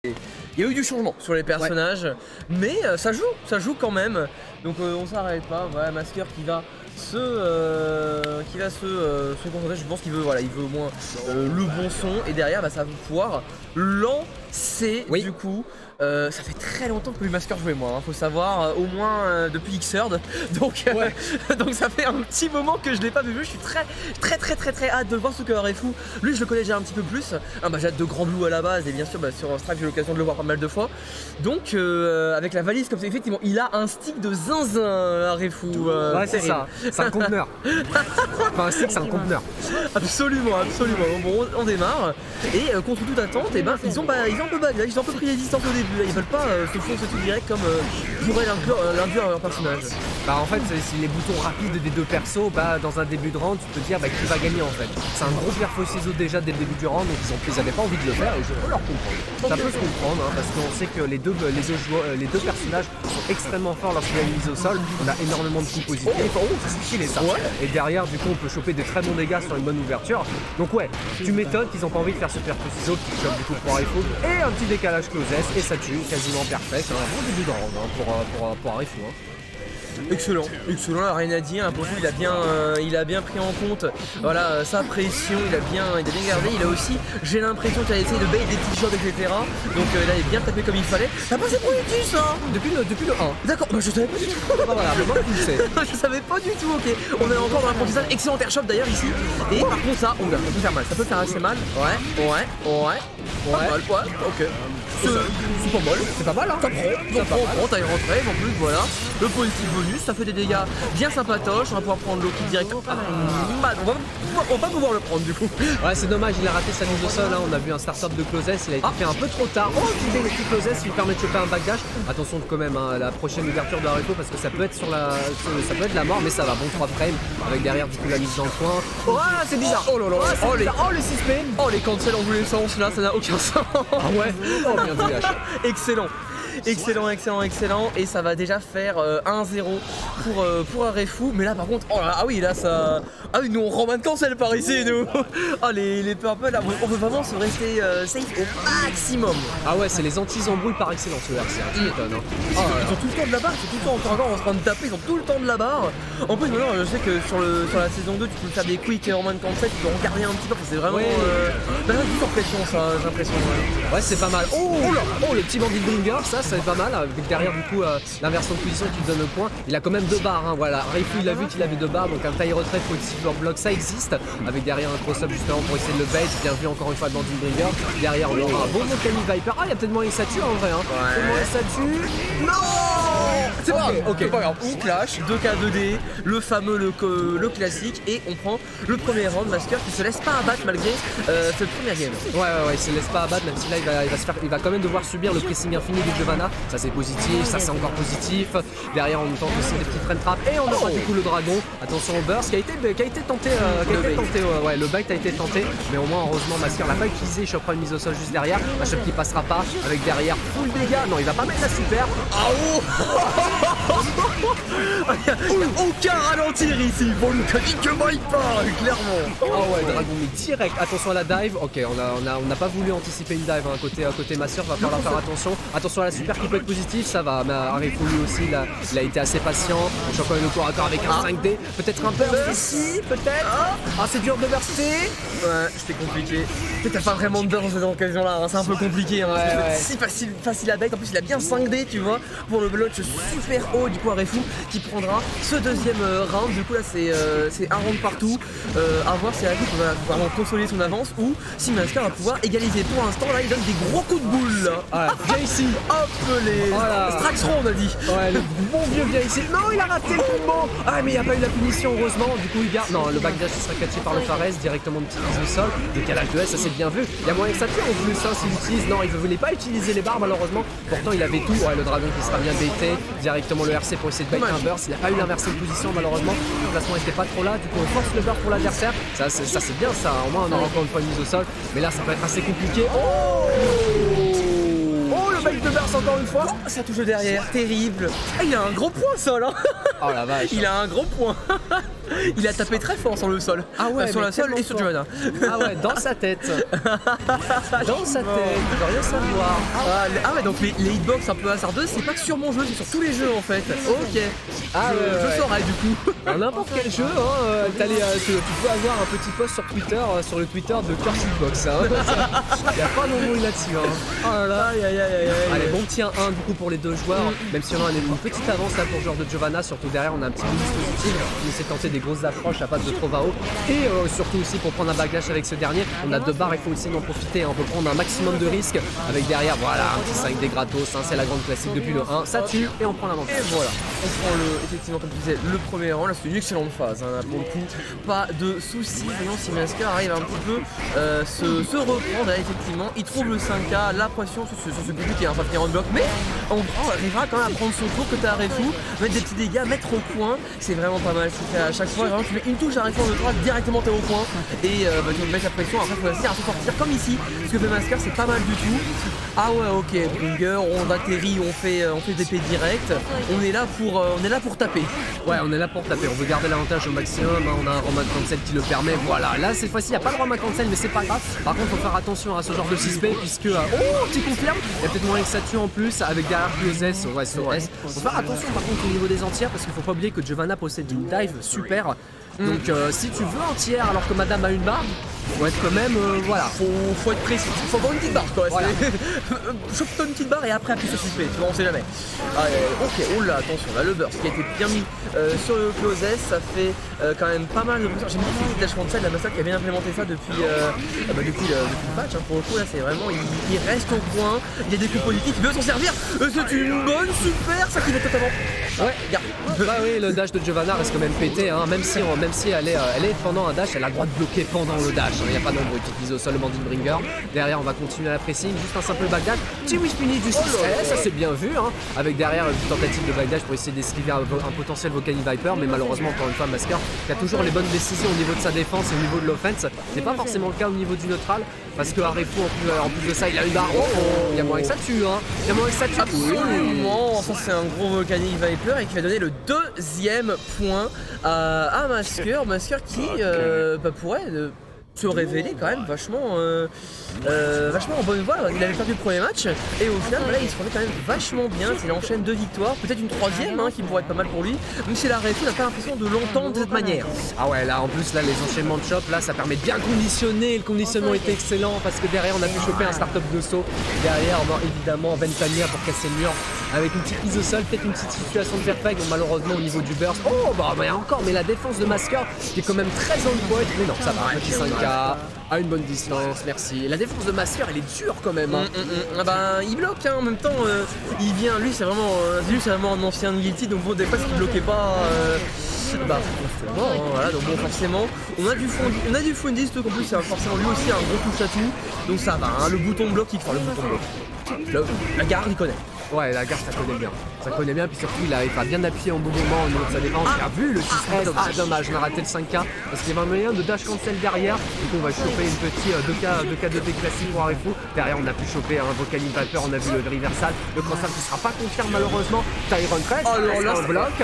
Il y a eu du changement sur les personnages, mais ça joue quand même. Donc on s'arrête pas. Voilà, Masker qui va se concentrer. Je pense qu'il veut, voilà, il veut au moins le bon son. Et derrière, bah, ça va pouvoir lancer du coup. Ça fait très longtemps que Masker jouait moi, hein, faut savoir, au moins depuis Xrd. Donc, donc ça fait un petit moment que je l'ai pas vu. Je suis très hâte de voir ce que Refou. Lui je le connais déjà un petit peu plus. J'ai hâte de Grand Blue à la base et bien sûr sur Stripe j'ai eu l'occasion de le voir pas mal de fois. Donc avec la valise comme ça, effectivement il a un stick de zinzin Refou. Ouais c'est ça, c'est un conteneur. Enfin un stick c'est un conteneur. Absolument. Bon on démarre. Et contre toute attente, et ils ont un peu bug, ils ont un peu pris les distances au début. Ils veulent pas se foncer tout direct comme pourrait l'induire leur personnage. Bah en fait c'est les boutons rapides des deux persos, dans un début de round tu peux te dire qui va gagner en fait. C'est un gros perfo ciseaux déjà dès le début du round, donc ils avaient pas envie de le faire et je peux leur comprendre. Ça peut se comprendre hein, parce qu'on sait que les deux personnages sont extrêmement forts lorsqu'il y a une mise au sol. On a énormément de coups positifs. C'est stylé ça. Et derrière du coup on peut choper de très bons dégâts sur une bonne ouverture. Donc ouais, tu m'étonnes qu'ils ont pas envie de faire ce perfo ciseaux qui chope du coup pour Refou et un petit décalage closest et ça tue quasiment parfait. Un bon début de round hein, pour Refou. Hein. Excellent, rien à dire. Pour lui, il a bien pris en compte voilà, sa pression, il a bien gardé. Il a aussi, j'ai l'impression qu'il a essayé de bait des petits shots, etc. Donc il avait bien tapé comme il fallait. T'as pas ses projectiles ça depuis le 1. D'accord, je savais pas du tout. Voilà, le moins tu sais. Je savais pas du tout, ok. On est encore dans l'apprentissage. Excellent air shot d'ailleurs ici. Et par contre ça, ça peut faire mal. Ça peut faire assez mal. Ouais. Pas mal, ok. C'est pas mal. C'est pas mal hein. Ça prend, t'as une rentrée en plus, voilà. Le positif bonus, ça fait des dégâts bien sympatoches. On va pouvoir prendre Loki direct. On va pas pouvoir le prendre du coup. Ouais, c'est dommage, il a raté sa mise au sol. Hein. On a vu un start-up de closest, il a été fait un peu trop tard. Oh, petit closest, il lui permet de choper un backdash. Attention quand même à la prochaine ouverture de Refou parce que ça peut être ça peut être la mort, mais ça va. Bon 3 frames avec derrière du coup la mise dans le coin. Oh, c'est bizarre. Oh là là. Oh le 6P. Oh les cancels en tous les sens là, ça n'a aucun sens. Ah ouais. Oh bien dit H. Excellent et ça va déjà faire 1-0 pour un Refou. Mais là par contre, nous on rend cancel par ici nous. Les purple là, on veut vraiment se rester safe au maximum. Ah ouais, c'est les anti-embrouilles par excellence le RC, tu m'étonnes hein. Ils ont tout le temps de la barre, ils sont tout le temps encore en train de taper, ils ont tout le temps de la barre. En plus maintenant je sais que sur la saison 2 tu peux faire des quick en cancel, tu peux regarder un petit peu, c'est vraiment tout en pression ça, j'ai l'impression. Ouais c'est pas mal. Oh le petit bandit bringer, ça c'est pas mal, avec derrière du coup l'inversion de position qui te donne le point. Il a quand même 2 barres, hein, voilà. Refou il a vu qu'il avait 2 barres, donc un taille retrait positif en bloc ça existe, avec derrière un cross-up justement pour essayer de le bait. Bien vu encore une fois de bandit bringer. Derrière on aura un bon Camille Viper. Il y a peut-être moyen que ça tue en vrai hein. Ça tue. Non. C'est pas grave, on clash, 2K2D, le fameux, le classique, et on prend le premier round. Masker qui se laisse pas abattre malgré cette première game. Ouais, il se laisse pas abattre, même si là il va quand même devoir subir le pressing infini de Giovanna. Ça c'est positif, ça c'est encore positif. Derrière on tente aussi des petits frame traps et on aura du coup le dragon. Attention au burst qui a été tenté, le bait a été tenté, mais au moins heureusement Masker l'a pas utilisé, il chopera une mise au sol juste derrière. Un shot qui passera pas, avec derrière full dégâts. Non, il va pas mettre la super. Aucun ralentir ici pour le que Viper, clairement. Ah ouais, dragon mais direct. Attention à la dive. Ok, on n'a pas voulu anticiper une dive hein, côté Master, va falloir faire attention. Attention à la super qui peut être positive, ça va. Mais Refou lui aussi, il a été assez patient. On chope quand même le corps à corps avec un 5D. Peut-être un burst ici, peut-être. C'est dur de burster. Ouais, c'était compliqué. T'as pas vraiment de burst dans cette occasion là, hein. C'est un peu compliqué. Hein, si facile à bait. En plus, il a bien 5D, tu vois, pour le bloc super haut du coup à Refou qui prendra ce deuxième round. Du coup là c'est un round partout. À voir si Refou va vraiment consolider son avance ou si Masker va pouvoir égaliser. Pour l'instant là il donne des gros coups de boule là. Viens ici. Hop les Straxron on a dit. Ouais le bon vieux viens ici. Non il a raté le combo. Mais il n'y a pas eu la punition heureusement. Du coup il garde. Non le backdash sera catché par le Fares directement de petit mise au sol. Décalage de S, ça c'est bien vu. Il y a moyen que ça tue en plus s'il utilise. Non il ne voulait pas utiliser les barres malheureusement. Pourtant il avait tout. Le dragon qui sera bien baité. Directement le RC pour essayer de bait un burst. Il n'a pas eu l'inversé de position malheureusement. Le placement n'était pas trop là. Du coup on force le burst pour l'adversaire. Ça c'est bien ça. Au moins on aura encore une fois une mise au sol. Mais là ça peut être assez compliqué. Le bait de burst encore une fois. Ça touche derrière, terrible. Il a un gros point sol hein. Oh la vache. Il a un gros point. Il a tapé très fort sur le sol. Ah ouais, sur la sol et sur Giovanna. Ah ouais, dans sa tête. Dans sa tête, il veut rien savoir. Ah ouais, donc les hitbox un peu hasardeuses, c'est pas que sur mon jeu, c'est sur tous les jeux en fait. Ok. Je saurais du coup. Dans n'importe quel jeu, hein, tu peux avoir un petit post sur Twitter, sur le Twitter de Curse Hitbox. Hein. Il n'y a pas d'embrouille là-dessus. Hein. Oh là là. Allez, bon petit 1-1 du coup pour les deux joueurs. Même si on a une petite avance là pour le joueur de Giovanna, surtout derrière on a un petit bonus positif. On essaie de tenter des grosses approches à passe de trop haut. Et surtout aussi pour prendre un backdash avec ce dernier, on a 2 barres, il faut aussi en profiter. Hein. On peut prendre un maximum de risques avec derrière, voilà, un petit 5 des gratos. Hein, c'est la grande classique depuis le 1. Ça tue et on prend l'avantage. Et voilà, on prend effectivement comme tu disais, le premier rang. Là c'est une excellente phase. Hein, pour le coup, pas de soucis. Voyons si Masker arrive un petit peu se reprendre. Là, effectivement, il trouve le 5K, la pression sur ce public qui est un peu en bloc, mais on arrivera quand même à prendre son tour que t'as Arefu, mettre des petits dégâts, mettre au point, c'est vraiment pas mal. C'est à chaque fois, vraiment, tu mets une touche à Arefu en droite, directement t'es au point et tu mets la pression. Après, il faut essayer à se sortir comme ici. Ce que fait Masker, c'est pas mal du tout. Ah ouais, ok, Bringer, on atterrit, on fait DP direct. On est là pour taper. Ouais, on est là pour taper. On veut garder l'avantage au maximum. Hein. On a un Roman Cancel qui le permet. Voilà, là cette fois-ci, il n'y a pas de Roman Cancel, mais c'est pas grave. Par contre, il faut faire attention à ce genre de 6P puisque. Oh, tu confirmes? Il y a peut-être moyen que ça tue en plus avec derrière plus S. Ouais, sur S. Faut faire attention par contre au niveau des entières parce qu'il faut pas oublier que Giovanna possède une dive super. Donc si tu veux entière alors que madame a une barre, faut être quand même voilà. Faut être précis, faut avoir une petite barre quoi. Voilà. Chope-toi une petite barre et après appuie sur suspect, tu vois, on sait jamais. Ok, oh là, attention, là le burst qui a été bien mis sur le close S, ça fait quand même pas mal de pression. J'aime bien cette dash de la Master qui a bien implémenté ça depuis le patch. Hein. Pour le coup là c'est vraiment, il reste au point, il y a des coups positifs, il veut s'en servir, c'est une bonne super, ça qui va totalement. Ouais, regarde. Bah oui, le dash de Giovanna reste quand même pété, hein. Même si elle est pendant un dash, elle a le droit de bloquer pendant le dash. Il n'y a pas d'embrouille, petite mise au sol, le Bandit Bringer. Derrière, on va continuer à la pressing, juste un simple backdash. Petit wish fini du 6 ça c'est bien vu, hein. Avec derrière une tentative de backdash pour essayer d'esquiver un potentiel Volcanic Viper, mais malheureusement, encore une fois, Masker qui a toujours les bonnes décisions au niveau de sa défense et au niveau de l'offense. C'est pas forcément le cas au niveau du neutral, parce que Arefu, en plus de ça, il a une barre. Il y a moyen que ça tue, hein. Il y a moyen que ça tue. Absolument, ça c'est un gros Volcanic Viper et qui va donner le deuxième point à Masker. Masker qui pourrait se révéler quand même vachement en bonne voie. Il avait perdu le premier match et au final là il se remet quand même vachement bien. Il enchaîne 2 victoires, peut-être une troisième qui pourrait être pas mal pour lui. Même si la Arefu n'a pas l'impression de l'entendre de cette manière. Ah ouais, là en plus là les enchaînements de chop là ça permet de bien conditionner. Le conditionnement était excellent parce que derrière on a pu choper un start-up de saut. Derrière on a évidemment Ventania pour casser le mur avec une petite mise au sol, peut-être une petite situation de perfect. Donc malheureusement au niveau du burst, il y a encore, mais la défense de Masker qui est quand même très on point. Mais non, ça va, un petit 5K à une bonne distance, merci. La défense de Masker elle est dure quand même. Hein. Il bloque en même temps, il vient, lui c'est vraiment un ancien guilty, donc bon des fois s'il bloquait pas voilà, donc bon forcément on a du Fundist en plus c'est forcément lui aussi un gros touche à tout, donc ça va, hein, le bouton bloc il la garde il connaît. Ouais, la garde ça connaît bien. Ça connaît bien, puis surtout il a bien appuyé en bon moment au niveau de sa défense. Il a vu le 6S, dommage, on a raté le 5K parce qu'il y avait un moyen de dash cancel derrière. Du coup on va choper une petite 2K2P classique pour Arefu. Derrière on a pu choper un Volcanic Viper, on a vu le reversal, le cancel qui sera pas confirmé malheureusement. Tyron Crest, un bloc.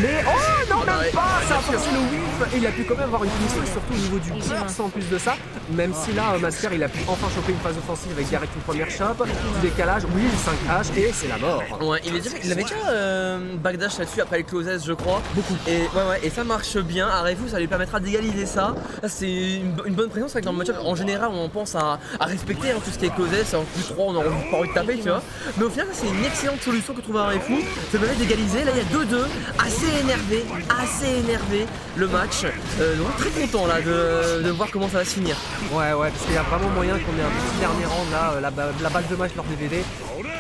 Mais non même pas, ça a forcé le whiff et il a pu quand même avoir une finissing surtout au niveau du burst en plus de ça. Même si là Masker il a pu enfin choper une phase offensive avec direct une première chop, du décalage, oui le 5H et c'est la mort. Ouais, il avait déjà backdash là-dessus après le close S je crois. Beaucoup. Et ça marche bien. Arefu ça lui permettra d'égaliser ça. Là c'est une bonne présence, c'est vrai que dans le match-up en général on pense à respecter tout ce qui est close S, en plus 3 on a pas envie de taper tu vois. Mais au final c'est une excellente solution que trouve Arefu. Ça permet d'égaliser. Là il y a 2-2, assez énervé le match. Donc très content là de voir comment ça va se finir. Ouais parce qu'il y a vraiment moyen qu'on ait un petit dernier round là, la balle de match lors des VD.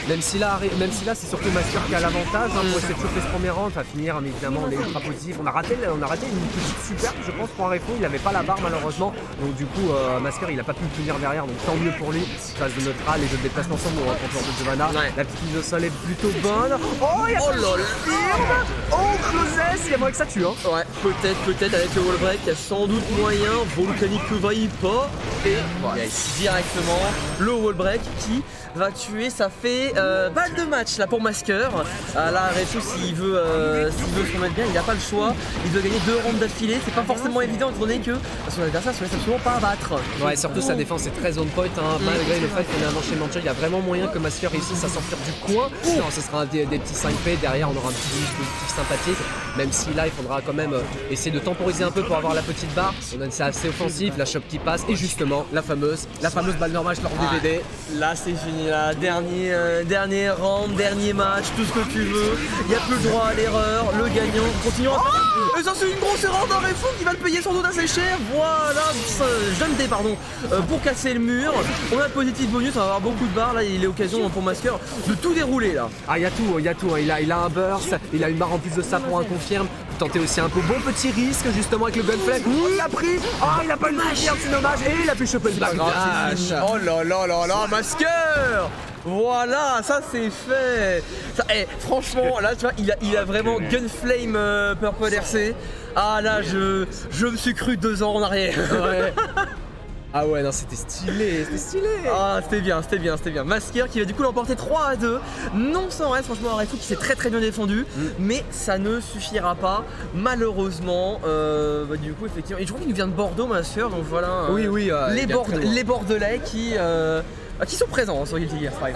Même si là c'est surtout Masker qui a l'avantage pour essayer de choper ce premier round, va finir mais évidemment on est ultra positif. On a raté une petite super je pense pour Arefu, il n'avait pas la barre malheureusement. Donc du coup Masker il a pas pu le tenir derrière, donc tant mieux pour lui. Phase de neutral, les jeux de déplacement sont bons contre le de Giovanna. La petite mise au sol est plutôt bonne. Il y a close S, il y a moyen que ça tue hein. Ouais, peut-être avec le wall break, il y a sans doute moyen. Volcanic Viper et voilà, directement le wall break qui va tuer, ça fait balle de match là pour Masker. Là Refu s'il veut se remettre bien, il n'a pas le choix, il doit gagner 2 rounds d'affilée, c'est pas forcément évident étant donné que son adversaire se laisse absolument pas abattre. Ouais, surtout sa défense est très on point, hein. Malgré le fait qu'on ait un enchaînement de jeu, il y a vraiment moyen que Masker réussisse à sortir du coin. Non, ce sera des petits 5P, derrière on aura un petit bonus positif sympathique, même si là il faudra quand même essayer de temporiser un peu pour avoir la petite barre. C'est assez offensif, la chope qui passe et justement la fameuse balle normale lors DVD. Là c'est fini là, dernier round, dernier match, tout ce que tu veux, il n'y a plus le droit à l'erreur, le gagnant continue à faire... Et ça c'est une grosse erreur d'un Refu qui va le payer sans doute assez cher, voilà, jeune dé pardon, pour casser le mur, on a le positif bonus, on va avoir beaucoup de barres, là il est occasion pour Masker de tout dérouler là. Ah il y a tout, hein. Il a un burst, il a une barre en plus de ça pour un confirme, tenter aussi un peu bon petit risque justement avec le gunflame, il l'a pris, il a pas le confirme, c'est dommage, et il a pu choper le back. Oh là là là là, Masker. Voilà, ça c'est fait. Ça, franchement, là tu vois, il a vraiment Gunflame Purple RC. Ah là, je me suis cru 2 ans en arrière. Ouais. Ah ouais, non, c'était stylé, Ah, c'était bien. Masker qui va du coup l'emporter 3-2. Non sans reste, franchement, un Refu qui s'est très bien défendu. Mais ça ne suffira pas, malheureusement. Du coup, effectivement. Et je crois qu'il nous vient de Bordeaux, Masker, donc voilà. Oui, les Bordelais qui sont présents sur Guilty Gear Strive.